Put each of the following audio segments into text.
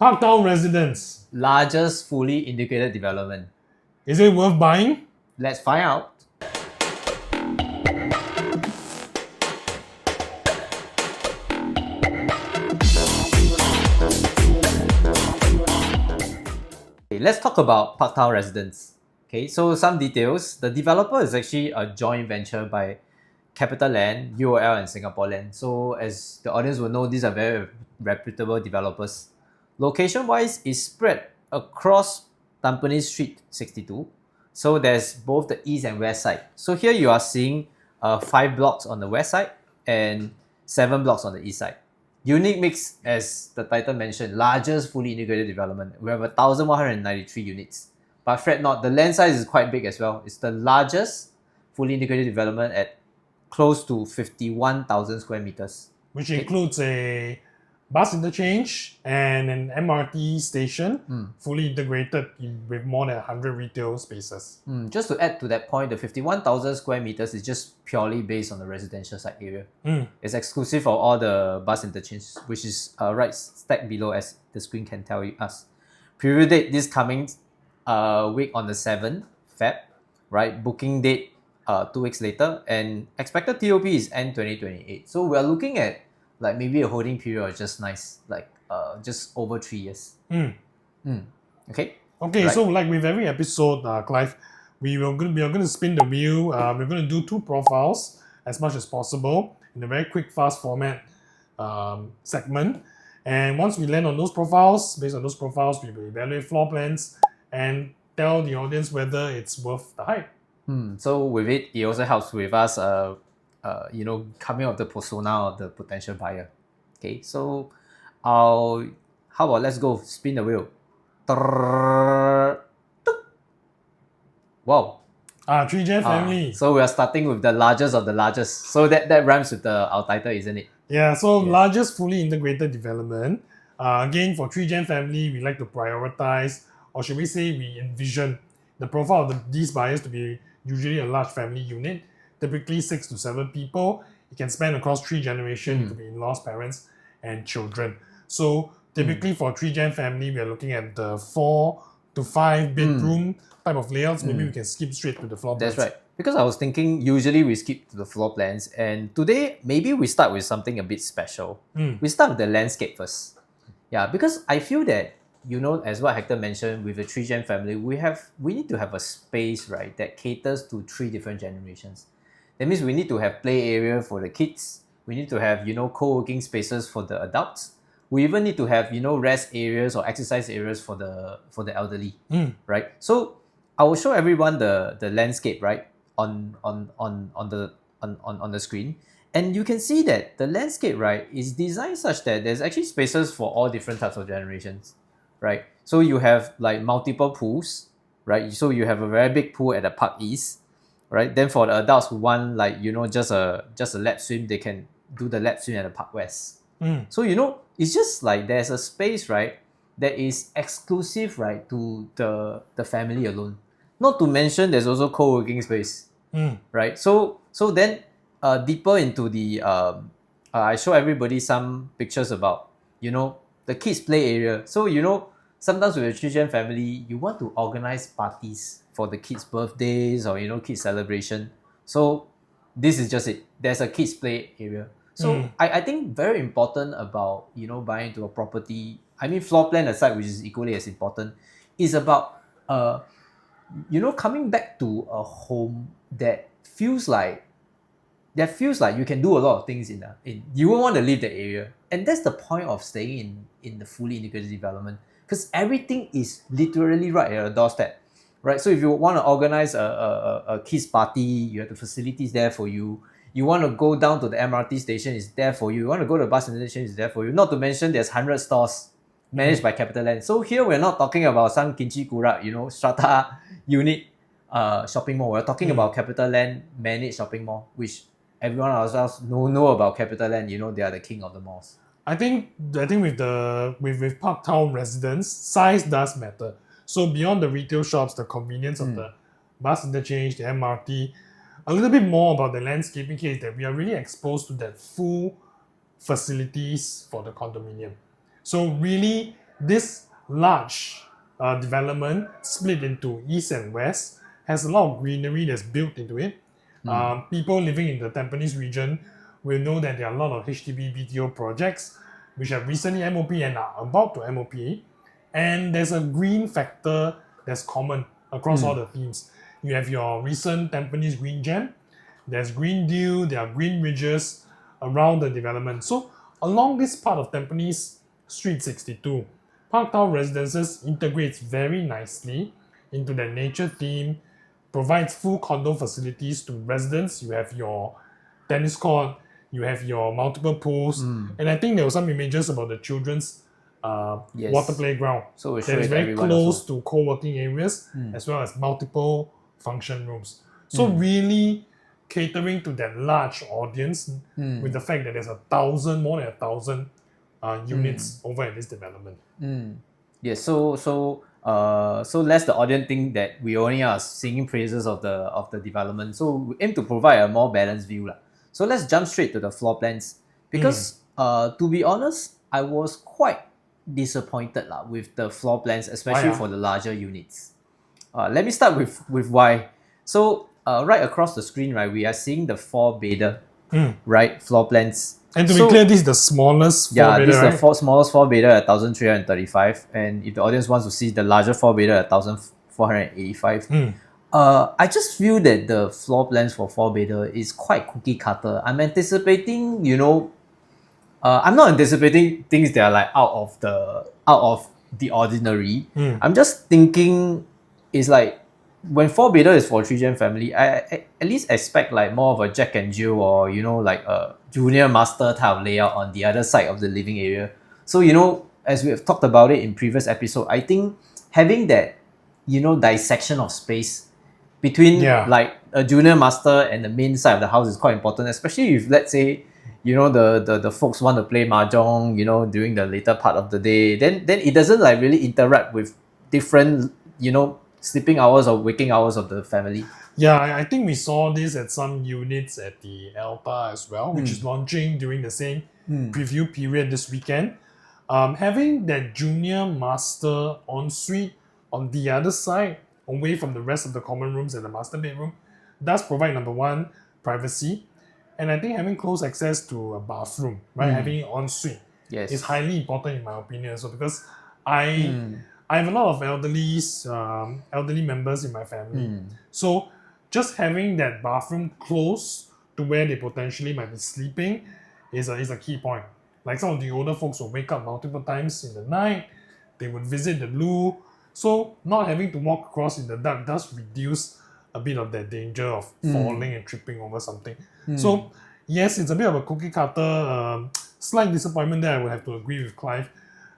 ParkTown Residence. Largest fully integrated development. Is it worth buying? Let's find out. Okay, let's talk about ParkTown Residence. Okay, so some details. The developer is actually a joint venture by Capitaland, UOL, and Singapore Land. So as the audience will know, these are very reputable developers. Location-wise, it's spread across Tampines Street 62. So there's both the east and west side. So here you are seeing 5 blocks on the west side and 7 blocks on the east side. Unique mix, as the title mentioned, largest fully integrated development. We have 1,193 units. But fret not, the land size is quite big as well. It's the largest fully integrated development at close to 51,000 square meters. Which includes a bus interchange and an MRT station, fully integrated with more than 100 retail spaces. Just to add to that point, the 51,000 square meters is just purely based on the residential side area. It's exclusive of all the bus interchange, which is right stacked below as the screen can tell us. Preview date this coming week on the 7th Feb, right? Booking date 2 weeks later, and expected TOP is end 2028. So we're looking at like maybe a holding period of just nice, like just over 3 years. Okay. Okay, right. so like with every episode, Clive, we are going to spin the wheel. We're going to do 2 profiles as much as possible in a very quick, fast format segment. And once we land on those profiles, based on those profiles, we will evaluate floor plans and tell the audience whether it's worth the hype. So with it also helps with us, coming up with the persona of the potential buyer. Okay, so how about let's go spin the wheel. Wow. 3Gen family. So we are starting with the largest of the largest. So that rhymes with our title, isn't it? Yeah, so largest fully integrated development. Again, for 3Gen family, we like to prioritize, or should we say we envision the profile of these buyers to be usually a large family unit, typically 6 to 7 people. It can span across 3 generations. It could be in-laws, parents, and children. So typically for 3Gen family, we are looking at the 4 to 5 bedroom type of layouts. Maybe we can skip straight to the floor plans. That's right. Because I was thinking usually we skip to the floor plans, and today maybe we start with something a bit special. We start with the landscape first. Yeah, because I feel that, as what Hector mentioned, with the 3Gen family, we need to have a space, right, that caters to 3 different generations. That means we need to have play area for the kids. We need to have, co-working spaces for the adults. We even need to have, rest areas or exercise areas for the elderly, right? So I will show everyone the landscape, right, on the screen. And you can see that the landscape, right, is designed such that there's actually spaces for all different types of generations, right? So you have like multiple pools, right? So you have a very big pool at the Park East, right? Then for the adults who want just a lap swim, they can do the lap swim at the Park West. So it's just like there's a space, right, that is exclusive, right, to the family alone. Not to mention there's also co-working space, right? So then deeper into the I show everybody some pictures about the kids play area. So sometimes with a 3Gen family, you want to organize parties for the kids' birthdays or kids' celebration. So this is just it. There's a kids' play area. So I think very important about buying into a property. I mean, floor plan aside, which is equally as important, is about coming back to a home that feels like you can do a lot of things in you won't want to leave the area. And that's the point of staying in the fully integrated development, because everything is literally right at your doorstep, right? So if you want to organize a kids party, you have the facilities there for you. You want to go down to the MRT station, it's there for you. You want to go to the bus station, it's there for you. Not to mention there's 100 stores managed by CapitaLand. So here we're not talking about some Kinchi Kurak, strata unit shopping mall. We're talking about CapitaLand managed shopping mall, which everyone else know about CapitaLand. They are the king of the malls. I think with ParkTown Residence, size does matter. So beyond the retail shops, the convenience of the bus interchange, the MRT, a little bit more about the landscaping case that we are really exposed to that full facilities for the condominium. So really, this large development split into east and west has a lot of greenery that's built into it. People living in the Tampines region will know that there are a lot of HDB BTO projects which have recently MOP and are about to MOP. And there's a green factor that's common across all the themes. You have your recent Tampines Green Gem, there's Green Deal, there are green ridges around the development. So along this part of Tampines Street 62, ParkTown Residences integrates very nicely into the nature theme, provides full condo facilities to residents. You have your tennis court, you have your multiple pools, and I think there were some images about the children's water playground So we'll show that is it very everyone close also. to co-working areas as well as multiple function rooms. So really catering to that large audience with the fact that there's more than 1,000 units over at this development. Yes, so lest the audience think that we only are singing praises of the development. So we aim to provide a more balanced view lah. So let's jump straight to the floor plans because to be honest, I was quite disappointed lah with the floor plans, especially for the larger units. Let me start with why. So right across the screen, right, we are seeing the 4-bedder, right, floor plans. And to be clear, this is the smallest 4-bedder, this is right? the smallest 4-bedder at 1,335, and if the audience wants to see the larger 4-bedder at 1,485, I just feel that the floor plans for 4-bedder is quite cookie cutter. I'm anticipating, I'm not anticipating things that are like out of the ordinary. I'm just thinking it's like when 4-bedder is for 3-gen family, I at least expect like more of a Jack and Jill or like a junior master type of layout on the other side of the living area. So as we have talked about it in previous episode, I think having that dissection of space between like a junior master and the main side of the house is quite important, especially if let's say the folks want to play mahjong during the later part of the day, then it doesn't like really interact with different sleeping hours or waking hours of the family. Yeah, I think we saw this at some units at the Alta as well, which is launching during the same preview period this weekend. Having that junior master ensuite on the other side, away from the rest of the common rooms and the master bedroom, does provide, number one, privacy. And I think having close access to a bathroom, right, having it ensuite is highly important in my opinion. So because I have a lot of elderly members in my family. So just having that bathroom close to where they potentially might be sleeping is a key point. Like some of the older folks will wake up multiple times in the night. They would visit the loo. So not having to walk across in the dark does reduce a bit of that danger of falling and tripping over something. So yes, it's a bit of a cookie cutter. Slight disappointment there. I would have to agree with Clive.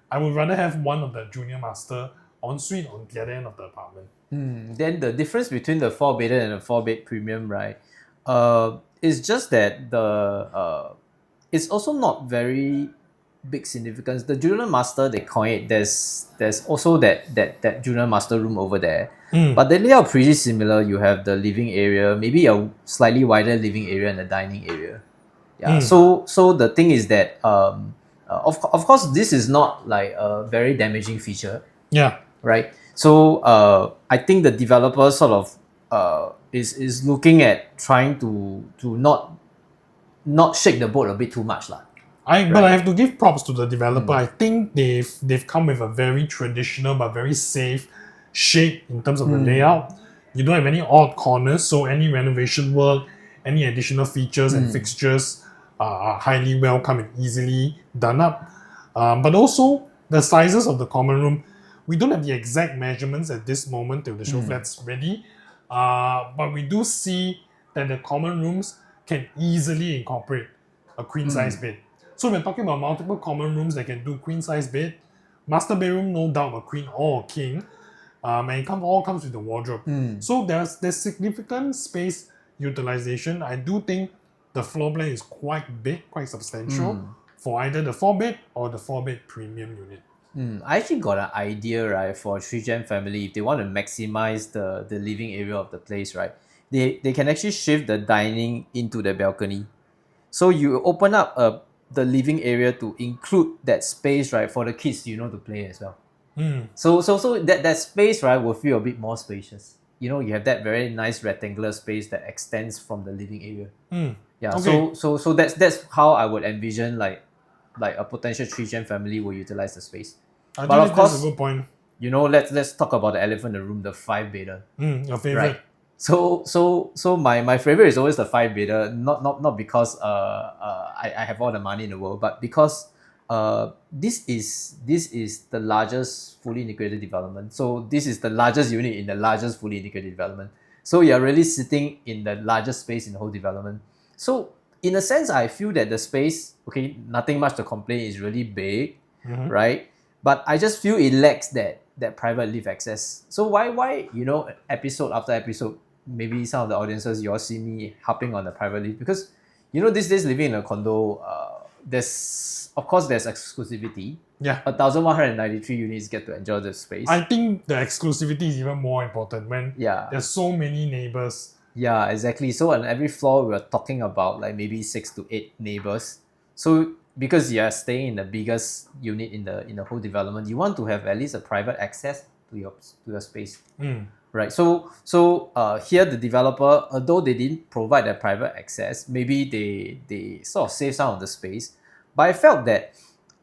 I would rather have one of the junior master ensuite on the other end of the apartment. Then the difference between the 4-bedder and the 4-bed premium, right, is just that it's also not very big significance. The junior master, they call it, there's also that junior master room over there. But the layout pretty similar. You have the living area, maybe a slightly wider living area and a dining area. Yeah. So the thing is that of course this is not like a very damaging feature. Yeah. Right. So I think the developer sort of is looking at trying to not shake the boat a bit too much lah. But I have to give props to the developer. I think they've come with a very traditional but very safe shape in terms of the layout. You don't have any odd corners, so any renovation work, any additional features and fixtures are highly welcome and easily done up. But also the sizes of the common room. We don't have the exact measurements at this moment till the show flat's ready, but we do see that the common rooms can easily incorporate a queen size bed. So we're talking about multiple common rooms that can do queen size bed, master bedroom, no doubt a queen or a king, and it all comes with the wardrobe. So there's significant space utilization. I do think the floor plan is quite big, quite substantial for either the 4-bed or the 4-bed premium unit. I actually got an idea, right, for a 3-gen family. If they want to maximize the living area of the place, right, they can actually shift the dining into the balcony. So you open up the living area to include that space, right, for the kids, to play as well. So that space, right, will feel a bit more spacious. You have that very nice rectangular space that extends from the living area. Yeah. Okay. So that's how I would envision like a potential 3-gen family will utilize the space. I But think of that's a course, good point. let's talk about the elephant in the room, the 5-bedder. Your favorite. Right. So my favorite is always the 5-bedder, not because I have all the money in the world, but because this is the largest fully integrated development. So this is the largest unit in the largest fully integrated development. So you're really sitting in the largest space in the whole development. So in a sense, I feel that the space, okay, nothing much to complain, is really big, right? But I just feel it lacks that private lift access. So why episode after episode, maybe some of the audiences, you all see me harping on the private lift, because these days living in a condo, there's exclusivity. Yeah. 1,193 units get to enjoy the space. I think the exclusivity is even more important when there's so many neighbors. Yeah, exactly. So on every floor, we're talking about like maybe 6 to 8 neighbors. So because you're staying in the biggest unit in the whole development, you want to have at least a private access to your space. Right. So here the developer, although they didn't provide that private access, maybe they sort of save some of the space. But I felt that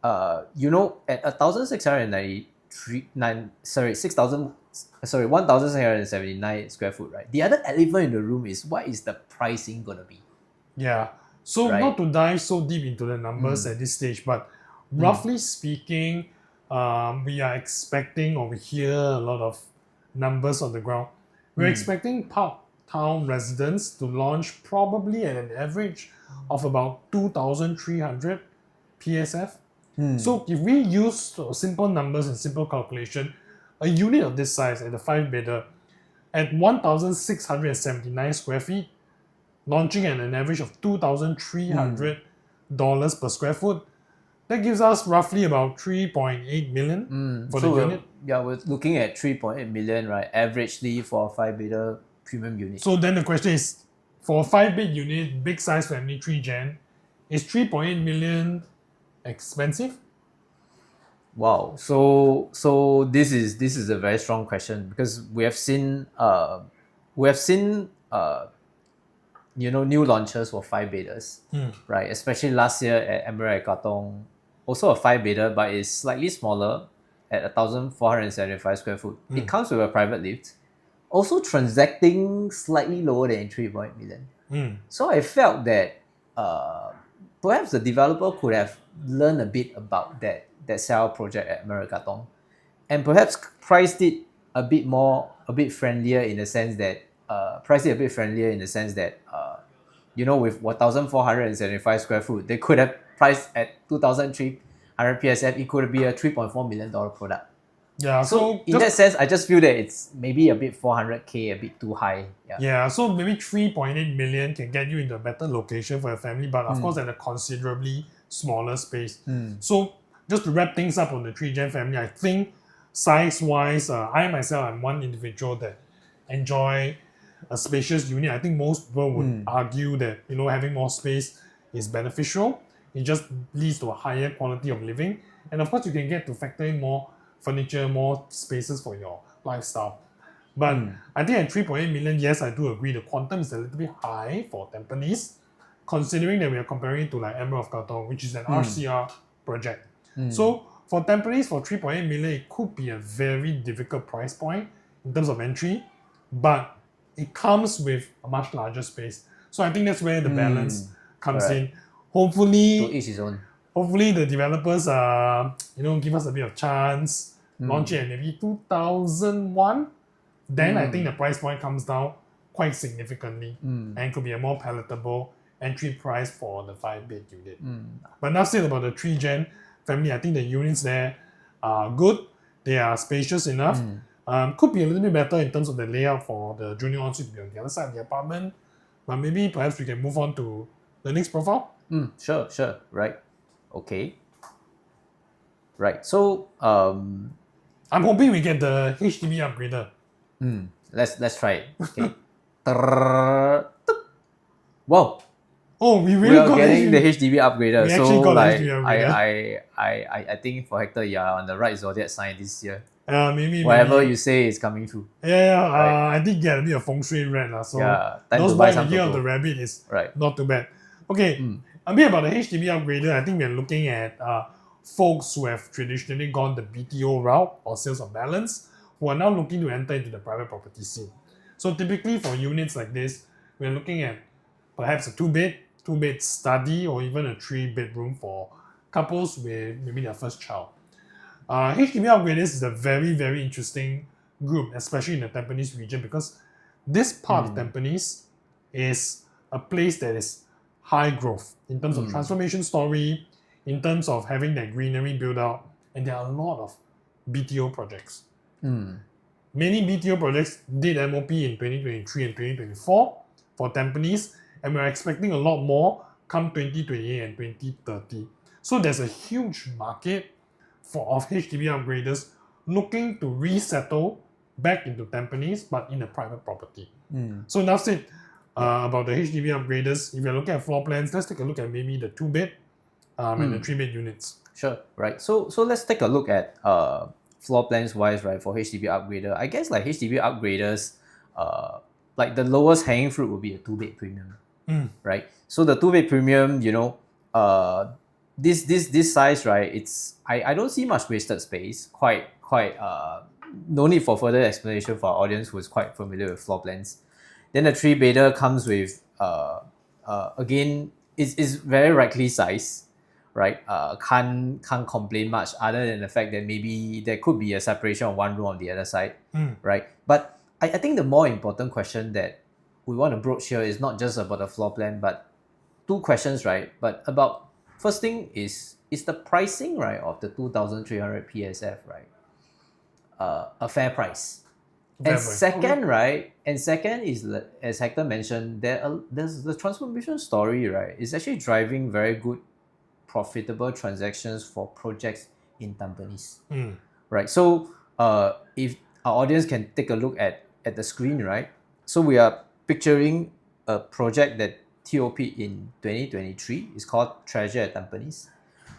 at 1,679 square foot, right? The other elephant in the room is, what is the pricing gonna be? Yeah. So not to dive so deep into the numbers at this stage, but roughly speaking, we are expecting, or we hear a lot of numbers on the ground. We're expecting ParkTown Residence to launch probably at an average of about 2,300 PSF. So if we use simple numbers and simple calculation, a unit of this size at the 5-bedder at 1,679 square feet, launching at an average of $2,300 per square foot, that gives us roughly about 3.8 million for the unit. We're looking at 3.8 million, right? Averagely for a 5-bedder premium unit. So then the question is, for a 5-bed unit, big size family, 3-gen, is 3.8 million expensive? Wow. So this is a very strong question, because we have seen new launches for 5-bedders, right? Especially last year at Emerald Katong, also a 5-bedder, but it's slightly smaller at 1,475 square foot. It comes with a private lift, also transacting slightly lower than 3.8 million. So I felt that perhaps the developer could have learned a bit about that sale project at Emerald Katong, and perhaps priced it a bit friendlier in the sense that with 1,475 square foot, they could have priced at 2,300 PSF. It could be a $3.4 million product. Yeah. So in that sense, I just feel that it's maybe a bit 400K, a bit too high. Yeah. So maybe 3.8 million can get you into a better location for your family, but of course at a considerably smaller space. So just to wrap things up on the 3-gen family, I think size-wise, I myself am one individual that enjoy a spacious unit. I think most people would argue that having more space is beneficial. It just leads to a higher quality of living, and of course you can get to factor in more furniture, more spaces for your lifestyle. But I think at 3.8 million, yes, I do agree the quantum is a little bit high for Tampines, considering that we are comparing it to like Emerald of Katong, which is an RCR project. So for Tampines, for 3.8 million, it could be a very difficult price point in terms of entry, but it comes with a much larger space. So I think that's where the balance comes in. Hopefully, to each his own. Hopefully the developers give us a bit of chance, launch it at maybe 2001. Then I think the price point comes down quite significantly, and could be a more palatable entry price for the 5-bed unit. But now said about the 3-gen family, I think the units there are good. They are spacious enough. Could be a little bit better in terms of the layout for the junior ensuite to be on the other side of the apartment. But maybe perhaps we can move on to the next profile. Sure. Right. Okay. Right. So I'm hoping we get the HDB upgrader. Let's try it. Okay. Wow. Oh, we We really are got getting the HDB. HDB upgrader. We So actually got the like, HDB upgrader. I think for Hector, you are on the right zodiac sign this year. Maybe. Whatever you say is coming true. Yeah, Right. I did get a bit of feng shui red. So Yeah, time those to buy born some the year of the Toto. rabbit is Right. not too bad. Okay, a bit about the HDB upgrader. I think we're looking at folks who have traditionally gone the BTO route or sales of balance, who are now looking to enter into the private property scene. So typically for units like this, we're looking at perhaps a two-bed study, or even a 3-bedroom for couples with maybe their first child. HDB upgraders is a very, very interesting group, especially in the Tampines region, because this part of Tampines is a place that is high growth in terms of transformation story, in terms of having that greenery build out, and there are a lot of BTO projects. Many BTO projects did MOP in 2023 and 2024 for Tampines, and we're expecting a lot more come 2028 and 2030. So there's a huge market of HDB upgraders looking to resettle back into Tampines, but in a private property. So enough said about the HDB upgraders. If you're looking at floor plans, let's take a look at maybe the 2-bed and the 3-bed units. Sure, right. So let's take a look at floor plans wise, right, for HDB upgrader. I guess like HDB upgraders, like the lowest hanging fruit would be a 2-bed premium, right? So the 2-bed premium, this size, right? It's I don't see much wasted space. Quite no need for further explanation for our audience who is quite familiar with floor plans. Then the 3-bedder comes with again is very rightly sized, right? Can't complain much other than the fact that maybe there could be a separation of one room on the other side, right? But I think the more important question that we want to broach here is not just about the floor plan, but two questions, right? But about first thing is the pricing, right, of the 2,300 PSF, right? A fair price. Second, right? And second is, as Hector mentioned, there's the transformation story, right? It's actually driving very good, profitable transactions for projects in Tampines, right? So, if our audience can take a look at the screen, right? So we are picturing a project that TOP in 2023 is called Treasure at Tampines,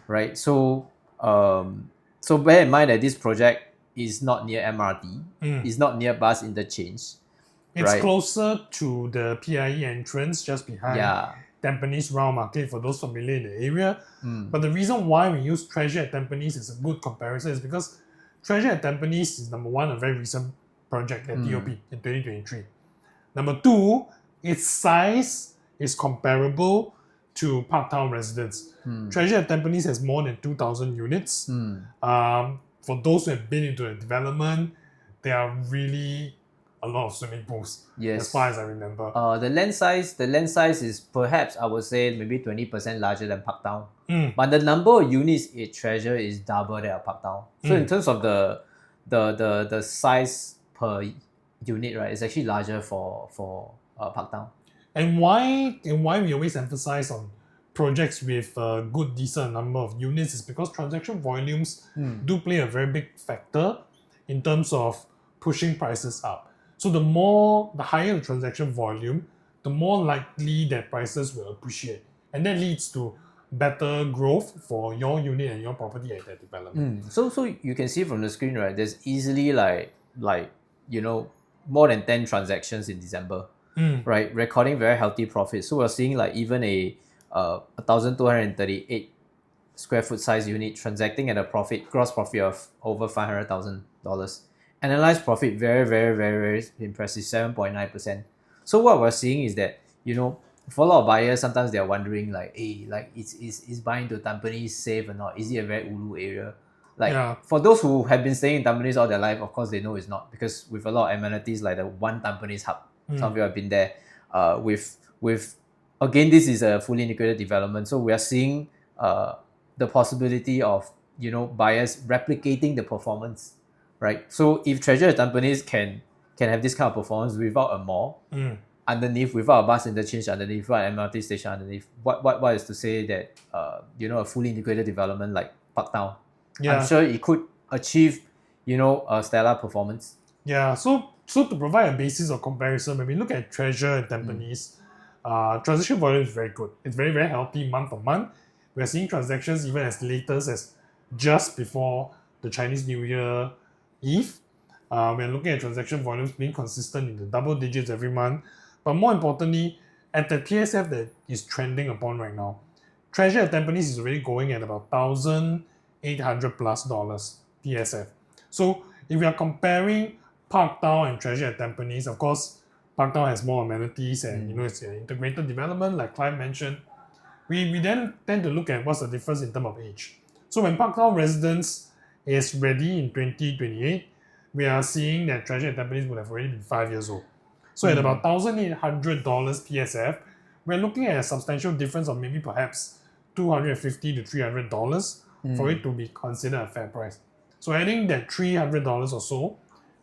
right? So, so bear in mind that this project is not near MRT, is not near bus interchange. It's closer to the PIE entrance, just behind Tampines Round Market, for those familiar in the area. But the reason why we use Treasure at Tampines as a good comparison is because Treasure at Tampines is, number one, a very recent project at TOP in 2023. Number two, its size is comparable to ParkTown Residence. Treasure at Tampines has more than 2,000 units. For those who have been into the development, there are really a lot of swimming pools, as far as I remember. The land size is perhaps, I would say, maybe 20% larger than ParkTown. But the number of units at Treasure is double that of ParkTown. So in terms of the size per unit, right, it's actually larger for ParkTown. And why we always emphasize on projects with a good decent number of units is because transaction volumes do play a very big factor in terms of pushing prices up. So the higher the transaction volume, the more likely that prices will appreciate, and that leads to better growth for your unit and your property at that development. So you can see from the screen, right, there's easily like more than 10 transactions in December, right, recording very healthy profits. So we're seeing like even a 1,238 square foot size unit transacting at a gross profit of over $500,000. Analyzed profit very, very, very, very impressive, 7.9%. So what we're seeing is that, for a lot of buyers, sometimes they're wondering like, hey, like is buying to Tampines safe or not? Is it a very ulu area? Like for those who have been staying in Tampines all their life, of course they know it's not, because with a lot of amenities like the One Tampines Hub, some of you have been there. With again, this is a fully integrated development, so we are seeing the possibility of buyers replicating the performance, right? So if Treasure at Tampines can have this kind of performance without a mall underneath, without a bus interchange underneath, without an MRT station underneath, what is to say that a fully integrated development like ParkTown, I'm sure it could achieve a stellar performance. So to provide a basis of comparison, when we look at Treasure at Tampines, transaction volume is very good. It's very, very healthy month on month. We're seeing transactions even as late as just before the Chinese New Year Eve. We're looking at transaction volumes being consistent in the double digits every month. But more importantly, at the PSF that is trending upon right now, Treasure at Tampines is already going at about $1,800 plus PSF. So if we are comparing ParkTown and Treasure at Tampines, of course, ParkTown has more amenities and it's an integrated development, like Clive mentioned. We then tend to look at what's the difference in terms of age. So when ParkTown Residence is ready in 2028, we are seeing that Treasure at Tampines would have already been 5 years old. So at about $1,800 PSF, we're looking at a substantial difference of maybe perhaps $250 to $300 for it to be considered a fair price. So adding that $300 or so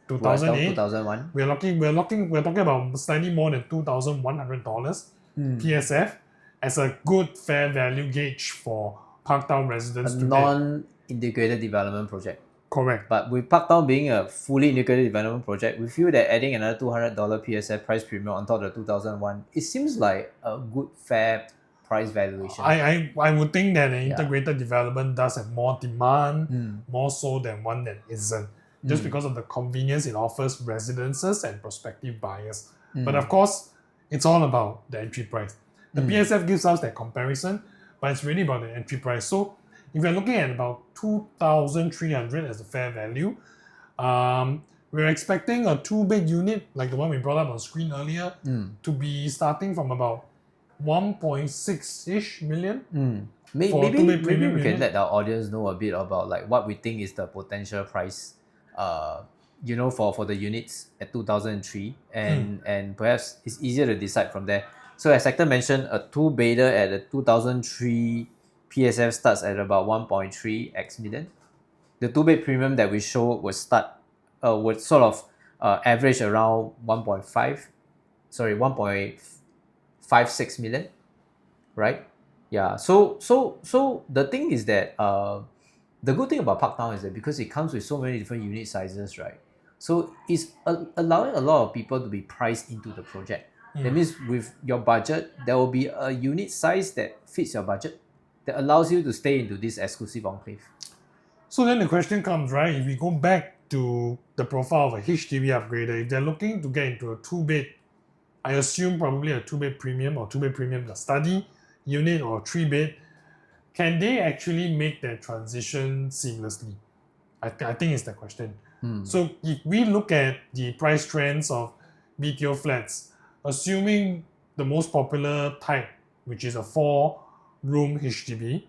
to 2008, 2001. we're talking about slightly more than $2,100 PSF as a good fair value gauge for ParkTown residents A today. non-integrated development project. Correct. But with ParkTown being a fully integrated development project, we feel that adding another $200 PSF price premium on top of the 2001, it seems like a good fair price valuation. I would think that an integrated development does have more demand, more so than one that isn't, just because of the convenience it offers residences and prospective buyers. But of course, it's all about the entry price. The PSF gives us that comparison, but it's really about the entry price. So if you're looking at about 2,300 as a fair value, we're expecting a 2-bed unit, like the one we brought up on screen earlier, to be starting from about 1.6-ish million. Maybe we can let our audience know a bit about like what we think is the potential price, for the units at 2003, and perhaps it's easier to decide from there. So as Hector mentioned, a 2-bedder at a 2003 PSF starts at about 1.3x million. The 2-bed premium that we show would sort of average around 1.56 million, right? Yeah. So the thing is that the good thing about ParkTown is that because it comes with so many different unit sizes, right? So it's allowing a lot of people to be priced into the project. That means with your budget, there will be a unit size that fits your budget, that allows you to stay into this exclusive enclave. So then the question comes, right? If we go back to the profile of a HDB upgrader, if they're looking to get into a 2-bed, I assume probably a 2-bed premium or 2-bed premium the study unit or 3-bed, can they actually make that transition seamlessly? I think it's the question. So if we look at the price trends of BTO flats, assuming the most popular type, which is a 4-room HDB,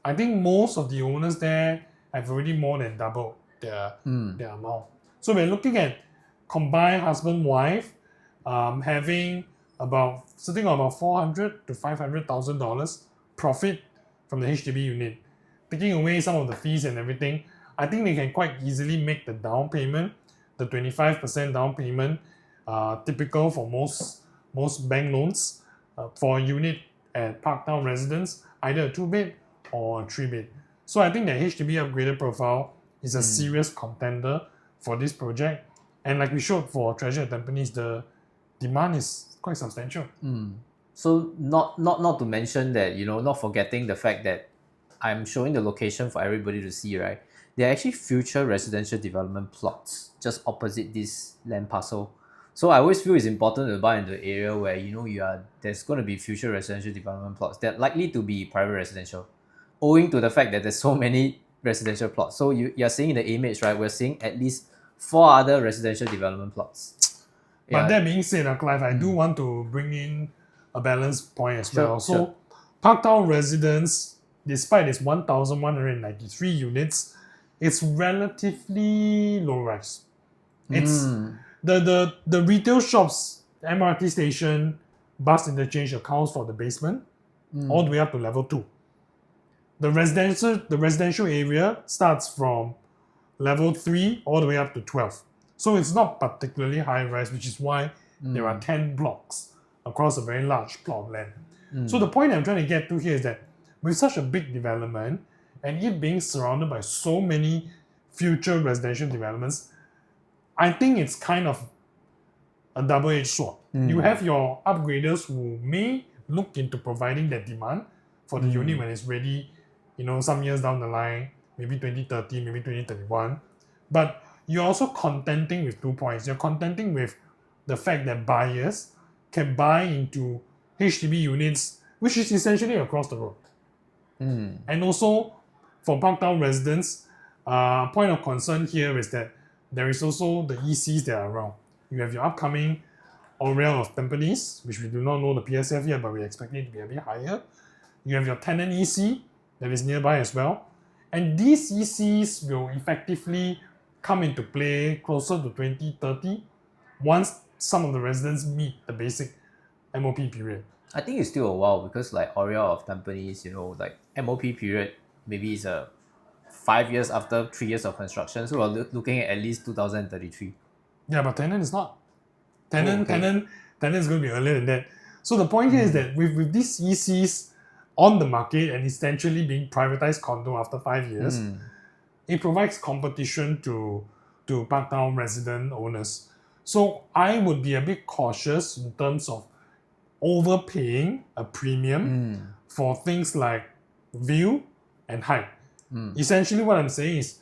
I think most of the owners there have already more than doubled their amount. So we're looking at combined husband-wife having sitting on about $400,000 to $500,000 profit from the HDB unit. Taking away some of the fees and everything, I think they can quite easily make the down payment, the 25% down payment, typical for most bank loans for a unit at ParkTown Residence, either a 2-bed or a 3-bed. So I think the HDB upgraded profile is a serious contender for this project. And like we showed for Treasure at Tampines, the demand is quite substantial. So not to mention that, not forgetting the fact that I'm showing the location for everybody to see, right? There are actually future residential development plots just opposite this land parcel. So I always feel it's important to buy into an area where there's going to be future residential development plots that are likely to be private residential, owing to the fact that there's so many residential plots. So you're seeing in the image, right? We're seeing at least 4 other residential development plots. But that being said, Clive, I do want to bring in a balanced point as well. So ParkTown Residence, despite its 1,193 units, it's relatively low rise. It's the retail shops, MRT station, bus interchange accounts for the basement, all the way up to level 2. The residential area starts from level 3 all the way up to 12. So it's not particularly high rise, which is why there are 10 blocks across a very large plot of land. So the point I'm trying to get to here is that with such a big development and it being surrounded by so many future residential developments, I think it's kind of a double-edged sword. You have your upgraders who may look into providing that demand for the unit when it's ready, some years down the line, maybe 2030, maybe 2031. But you're also contenting with 2 points. You're contenting with the fact that buyers can buy into HDB units, which is essentially across the road. And also, for ParkTown residents, point of concern here is that there is also the ECs that are around. You have your upcoming Roulette of Tampines, which we do not know the PSF yet, but we expect it to be a bit higher. You have your tenant EC that is nearby as well. And these ECs will effectively come into play closer to 2030 once some of the residents meet the basic MOP period. I think it's still a while because like Roulette of Tampines, like MOP period maybe is 5 years after 3 years of construction. So we're looking at least 2033. Yeah, but tenant is not. Tenant is going to be earlier than that. So the point here is that with these ECs on the market and essentially being privatized condo after 5 years, it provides competition to ParkTown resident owners. So I would be a bit cautious in terms of overpaying a premium for things like view and height. Essentially what I'm saying is,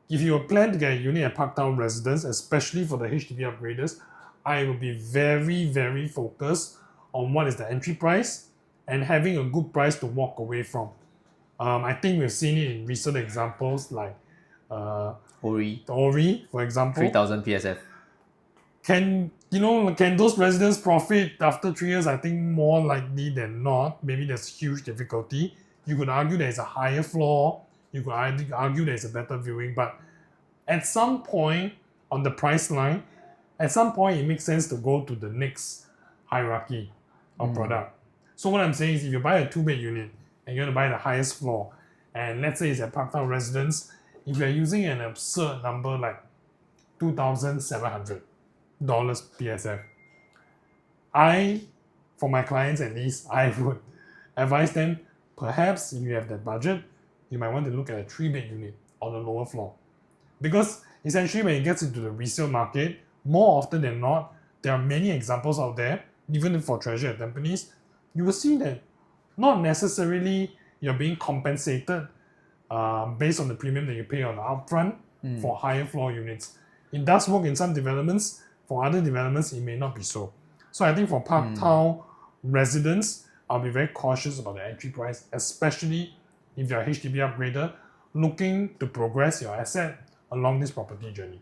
if you plan to get a unit at ParkTown residence, especially for the HDB upgraders, I will be very, very focused on what is the entry price and having a good price to walk away from. I think we've seen it in recent examples like Ori, for example. 3,000 PSF. Can those residents profit after 3 years? I think more likely than not. Maybe there's huge difficulty. You could argue there's a higher floor. You could argue there's a better viewing. But at some point on the price line, at some point it makes sense to go to the next hierarchy of product. So what I'm saying is, if you buy a 2-bed unit and you're going to buy the highest floor, and let's say it's at ParkTown residence, if you're using an absurd number like $2,700 PSF, for my clients at least, I would advise them, perhaps if you have that budget, you might want to look at a 3-bed unit on the lower floor. Because essentially when it gets into the resale market, more often than not, there are many examples out there, even for Treasure at Tampines, you will see that not necessarily you're being compensated based on the premium that you pay on the upfront for higher floor units. It does work in some developments. For other developments, it may not be so. So I think for ParkTown residents, I'll be very cautious about the entry price, especially if you're a HDB upgrader looking to progress your asset along this property journey.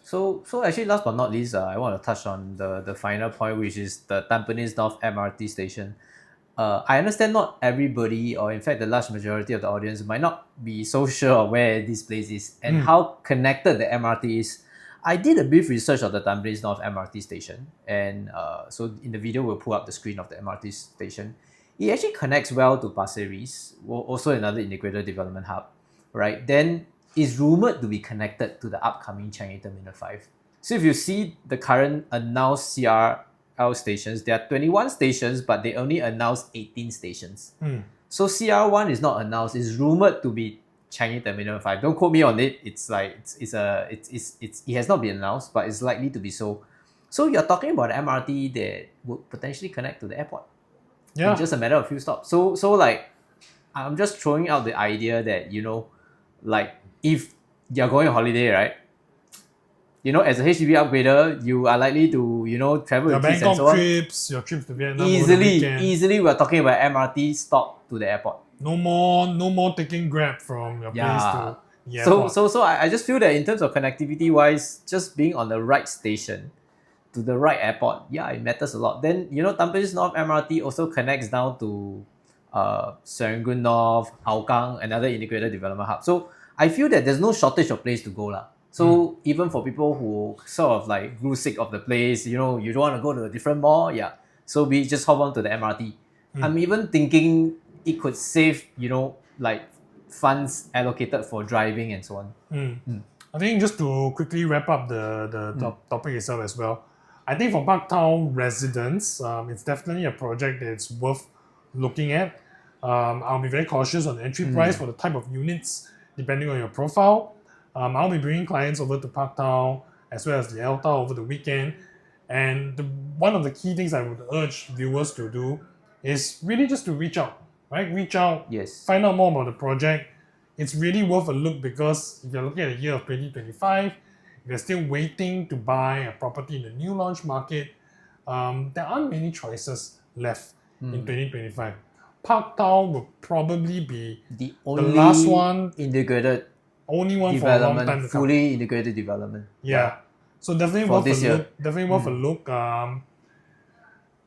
So actually, last but not least, I want to touch on the final point, which is the Tampines North MRT station. I understand not everybody, or in fact the large majority of the audience, might not be so sure of where this place is and how connected the MRT is. I did a brief research of the Tampines North MRT station, and so in the video we'll pull up the screen of the MRT station. It actually connects well to Pasir Ris, also another integrated development hub, right? Then is rumored to be connected to the upcoming Changi Terminal 5. So if you see the current announced CRL stations, there are 21 stations, but they only announced 18 stations. So CR1 is not announced, it's rumored to be Changi Terminal 5. Don't quote me on it. It's like it has not been announced, but it's likely to be so. So you're talking about an MRT that would potentially connect to the airport. Yeah. In just a matter of few stops. So like I'm just throwing out the idea that, like if you're going on holiday, right? As a HDB upgrader, you are likely to, travel Your with kids and so Bangkok on. trips, your trips to Vietnam over the weekend. Easily we're talking about MRT stop to the airport. No more taking Grab from your place to the airport. So I just feel that in terms of connectivity wise, just being on the right station to the right airport, it matters a lot. Then Tampines North MRT also connects down to Serangoon North, Hougang, another integrated development hub. So I feel that there's no shortage of place to go lah. So even for people who sort of like grew sick of the place, you don't want to go to a different mall, so we just hop on to the MRT. I'm even thinking it could save, like funds allocated for driving and so on. I think just to quickly wrap up the topic itself as well, I think for ParkTown residents, it's definitely a project that's worth looking at. I'll be very cautious on the entry price for the type of units, depending on your profile. I'll be bringing clients over to ParkTown as well as the Alta over the weekend. And one of the key things I would urge viewers to do is really just to reach out, right? Reach out, Yes. find out more about the project. It's really worth a look because if you're looking at the year of 2025, if you're still waiting to buy a property in the new launch market, there aren't many choices left in 2025. ParkTown will probably be The the last one, integrated only one for a long time development, to come. fully integrated development. Yeah. So definitely For worth a this year. look. Definitely worth a look.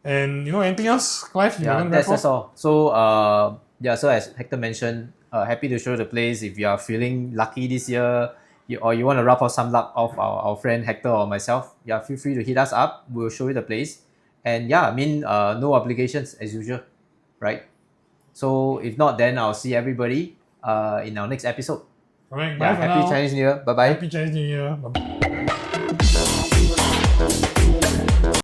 And anything else, Clive? You Yeah, want to wrap that's up? all. So so as Hector mentioned, happy to show the place. If you are feeling lucky this year, or you want to rub off some luck off our friend Hector or myself, feel free to hit us up. We'll show you the place. And no obligations as usual, right? So if not, then I'll see everybody in our next episode. All right, bye for Happy now. Chinese New Year. Bye bye. Happy Chinese New Year. Bye.